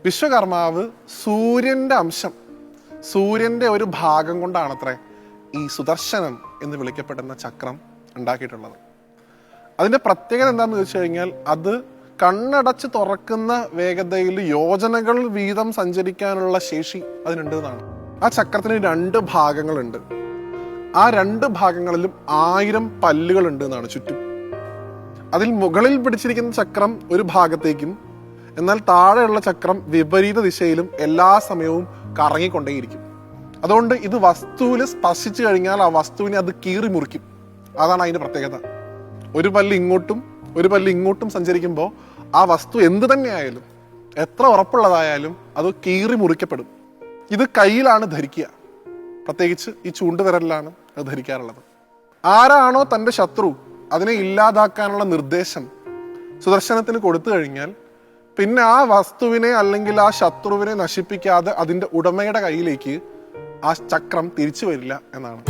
വിശ്വകർമാവ് സൂര്യന്റെ അംശം, സൂര്യന്റെ ഒരു ഭാഗം കൊണ്ടാണത്രേ ഈ സുദർശനം എന്ന് വിളിക്കപ്പെടുന്ന ചക്രം ഉണ്ടാക്കിയിട്ടുള്ളത്. അതിന്റെ പ്രത്യേകത എന്താണെന്ന് ചോദിച്ചു കഴിഞ്ഞാൽ അത് കണ്ണടച്ച് തുറക്കുന്ന വേഗതയിൽ യോജനകൾ വീതം സഞ്ചരിക്കാനുള്ള ശേഷി അതിനുണ്ട് എന്നാണ്. ആ ചക്രത്തിന് 2 ഭാഗങ്ങളുണ്ട്. ആ 2 ഭാഗങ്ങളിലും 1000 പല്ലുകൾ ഉണ്ട് എന്നാണ് ചുറ്റും. അതിൽ മുകളിൽ പിടിച്ചിരിക്കുന്ന ചക്രം ഒരു ഭാഗത്തേക്കും എന്നാൽ താഴെയുള്ള ചക്രം വിപരീത ദിശയിലും എല്ലാ സമയവും കറങ്ങിക്കൊണ്ടേയിരിക്കും. അതുകൊണ്ട് ഇത് വസ്തുവിൽ സ്പർശിച്ചു കഴിഞ്ഞാൽ ആ വസ്തുവിനെ അത് കീറി മുറിക്കും. അതാണ് അതിന്റെ പ്രത്യേകത. ഒരു പല്ല് ഇങ്ങോട്ടും ഒരു പല്ല് ഇങ്ങോട്ടും സഞ്ചരിക്കുമ്പോൾ ആ വസ്തു എന്ത് തന്നെയായാലും, എത്ര ഉറപ്പുള്ളതായാലും അത് കീറി മുറിക്കപ്പെടും. ഇത് കയ്യിലാണ് ധരിക്കുക, പ്രത്യേകിച്ച് ഈ ചൂണ്ടുവിരലിലാണ് അത് ധരിക്കാറുള്ളത്. ആരാണോ തൻ്റെ ശത്രു അതിനെ ഇല്ലാതാക്കാനുള്ള നിർദ്ദേശം സുദർശനത്തിന് കൊടുത്തു കഴിഞ്ഞാൽ പിന്നെ ആ വസ്തുവിനെ അല്ലെങ്കിൽ ആ ശത്രുവിനെ നശിപ്പിക്കാതെ അതിൻ്റെ ഉടമയുടെ കയ്യിലേക്ക് ആ ചക്രം തിരിച്ചു വരില്ല എന്നാണ്.